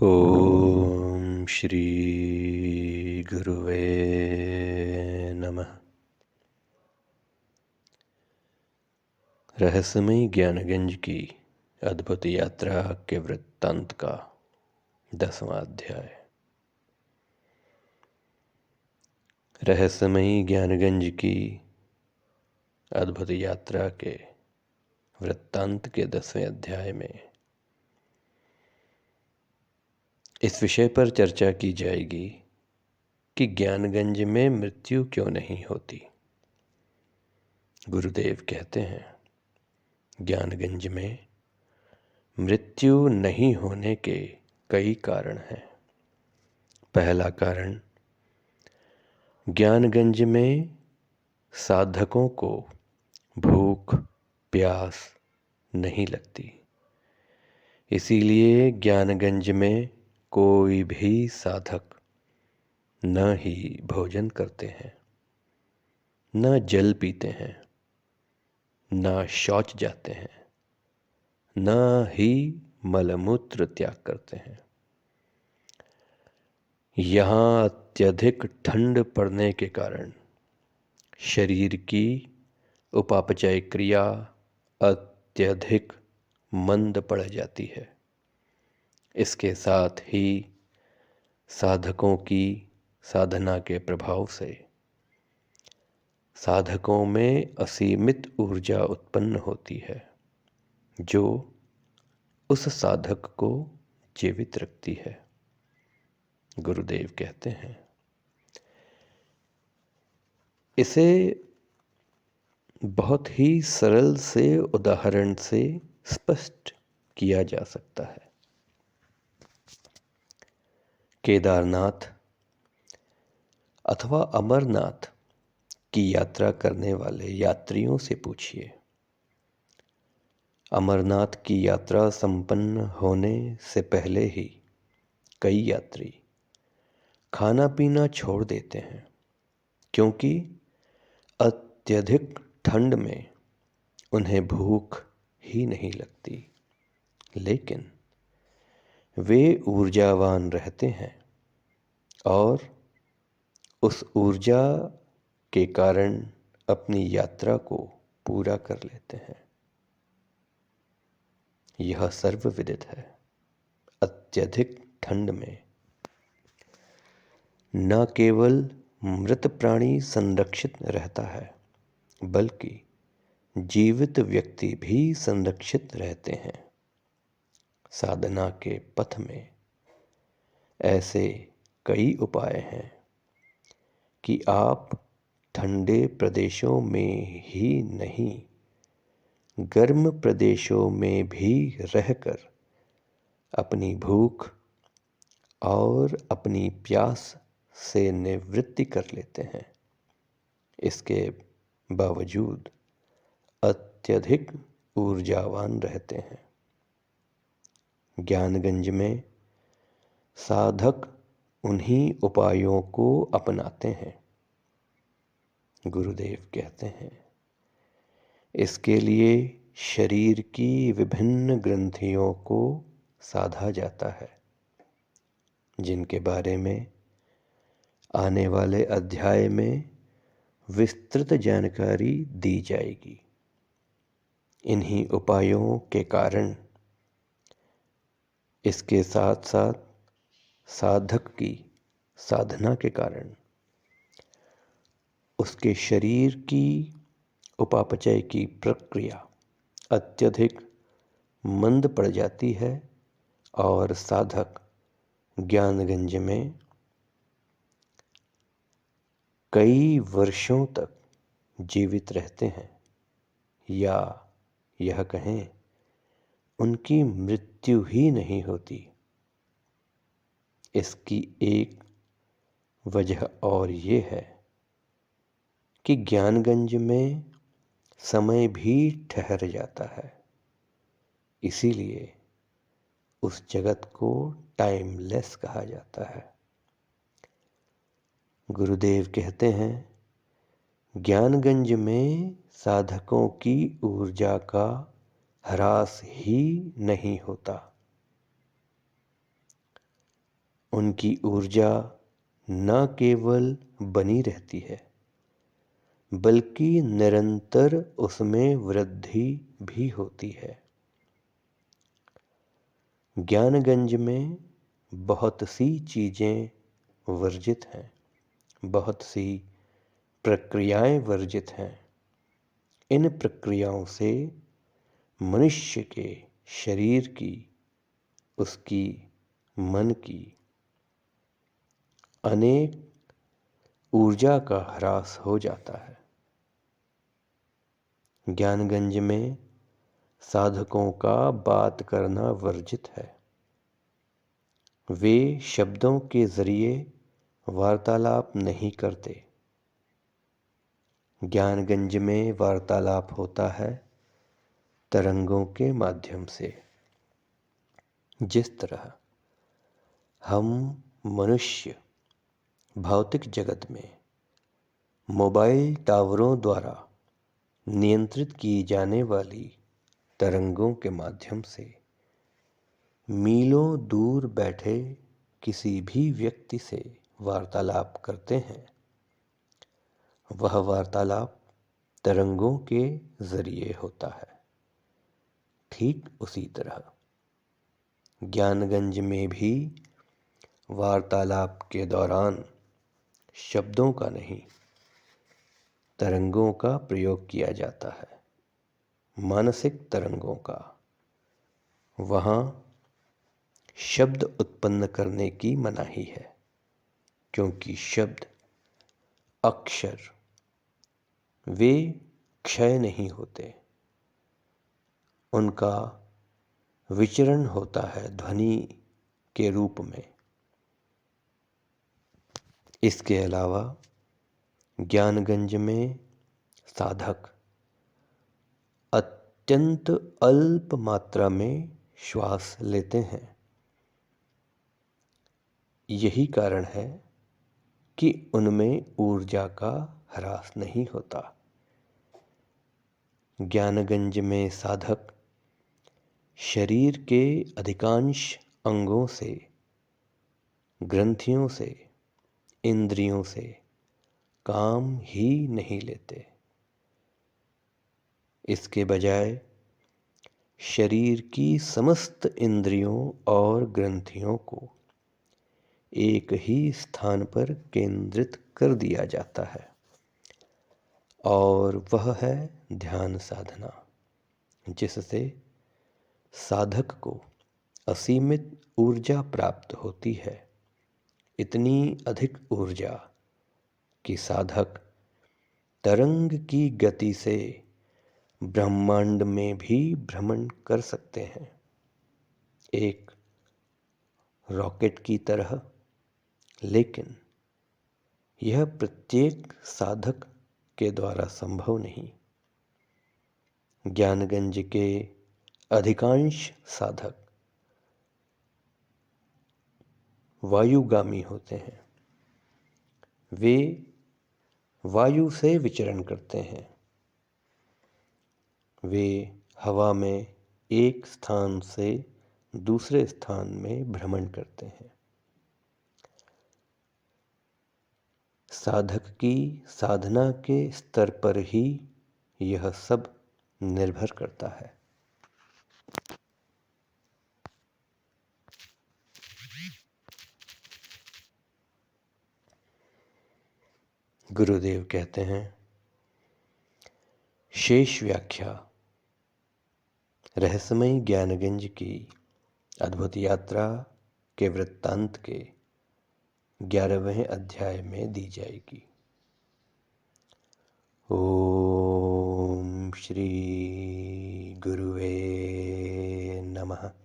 ओम श्री गुरुवे नमः। रहस्यमयी ज्ञानगंज की अद्भुत यात्रा के वृत्तांत का 10वां अध्याय। रहस्यमयी ज्ञानगंज की अद्भुत यात्रा के वृत्तांत के 10वें अध्याय में इस विषय पर चर्चा की जाएगी कि ज्ञानगंज में मृत्यु क्यों नहीं होती। गुरुदेव कहते हैं, ज्ञानगंज में मृत्यु नहीं होने के कई कारण हैं। पहला कारण, ज्ञानगंज में साधकों को भूख प्यास नहीं लगती, इसीलिए ज्ञानगंज में कोई भी साधक न ही भोजन करते हैं, न जल पीते हैं, न शौच जाते हैं, न ही मलमूत्र त्याग करते हैं। यहाँ अत्यधिक ठंड पड़ने के कारण शरीर की उपापचय क्रिया अत्यधिक मंद पड़ जाती है। इसके साथ ही साधकों की साधना के प्रभाव से साधकों में असीमित ऊर्जा उत्पन्न होती है, जो उस साधक को जीवित रखती है। गुरुदेव कहते हैं, इसे बहुत ही सरल से उदाहरण से स्पष्ट किया जा सकता है। केदारनाथ अथवा अमरनाथ की यात्रा करने वाले यात्रियों से पूछिए। अमरनाथ की यात्रा संपन्न होने से पहले ही कई यात्री खाना पीना छोड़ देते हैं, क्योंकि अत्यधिक ठंड में उन्हें भूख ही नहीं लगती। लेकिन वे ऊर्जावान रहते हैं और उस ऊर्जा के कारण अपनी यात्रा को पूरा कर लेते हैं। यह सर्वविदित है। अत्यधिक ठंड में न केवल मृत प्राणी संरक्षित रहता है, बल्कि जीवित व्यक्ति भी संरक्षित रहते हैं। साधना के पथ में ऐसे कई उपाय हैं कि आप ठंडे प्रदेशों में ही नहीं, गर्म प्रदेशों में भी रहकर अपनी भूख और अपनी प्यास से निवृत्ति कर लेते हैं। इसके बावजूद अत्यधिक ऊर्जावान रहते हैं। ज्ञानगंज में साधक उन्हीं उपायों को अपनाते हैं। गुरुदेव कहते हैं, इसके लिए शरीर की विभिन्न ग्रंथियों को साधा जाता है, जिनके बारे में आने वाले अध्याय में विस्तृत जानकारी दी जाएगी। इन्हीं उपायों के कारण, इसके साथ साथ साधक की साधना के कारण उसके शरीर की उपापचय की प्रक्रिया अत्यधिक मंद पड़ जाती है और साधक ज्ञानगंज में कई वर्षों तक जीवित रहते हैं, या यह कहें उनकी मृत्यु ही नहीं होती। इसकी एक वजह और ये है कि ज्ञानगंज में समय भी ठहर जाता है, इसीलिए उस जगत को टाइमलेस कहा जाता है। गुरुदेव कहते हैं, ज्ञानगंज में साधकों की ऊर्जा का ह्रास ही नहीं होता। उनकी ऊर्जा न केवल बनी रहती है बल्कि निरंतर उसमें वृद्धि भी होती है। ज्ञानगंज में बहुत सी चीज़ें वर्जित हैं, बहुत सी प्रक्रियाएं वर्जित हैं। इन प्रक्रियाओं से मनुष्य के शरीर की, उसकी मन की अनेक ऊर्जा का ह्रास हो जाता है। ज्ञानगंज में साधकों का बात करना वर्जित है। वे शब्दों के जरिए वार्तालाप नहीं करते। ज्ञानगंज में वार्तालाप होता है तरंगों के माध्यम से। जिस तरह हम मनुष्य भौतिक जगत में मोबाइल टावरों द्वारा नियंत्रित की जाने वाली तरंगों के माध्यम से मीलों दूर बैठे किसी भी व्यक्ति से वार्तालाप करते हैं, वह वार्तालाप तरंगों के जरिए होता है। ठीक उसी तरह ज्ञानगंज में भी वार्तालाप के दौरान शब्दों का नहीं, तरंगों का प्रयोग किया जाता है, मानसिक तरंगों का। वहाँ शब्द उत्पन्न करने की मनाही है, क्योंकि शब्द अक्षर वे क्षय नहीं होते, उनका विचरण होता है ध्वनि के रूप में। इसके अलावा ज्ञानगंज में साधक अत्यंत अल्प मात्रा में श्वास लेते हैं। यही कारण है कि उनमें ऊर्जा का ह्रास नहीं होता। ज्ञानगंज में साधक शरीर के अधिकांश अंगों से, ग्रंथियों से, इंद्रियों से काम ही नहीं लेते। इसके बजाय शरीर की समस्त इंद्रियों और ग्रंथियों को एक ही स्थान पर केंद्रित कर दिया जाता है, और वह है ध्यान साधना, जिससे साधक को असीमित ऊर्जा प्राप्त होती है। इतनी अधिक ऊर्जा कि साधक तरंग की गति से ब्रह्मांड में भी भ्रमण कर सकते हैं, एक रॉकेट की तरह। लेकिन यह प्रत्येक साधक के द्वारा संभव नहीं। ज्ञानगंज के अधिकांश साधक वायुगामी होते हैं। वे वायु से विचरण करते हैं। वे हवा में एक स्थान से दूसरे स्थान में भ्रमण करते हैं। साधक की साधना के स्तर पर ही यह सब निर्भर करता है। गुरुदेव कहते हैं, शेष व्याख्या रहस्यमयी ज्ञानगंज की अद्भुत यात्रा के वृत्तांत के 11वें अध्याय में दी जाएगी। ओम श्री गुरुवे नमः।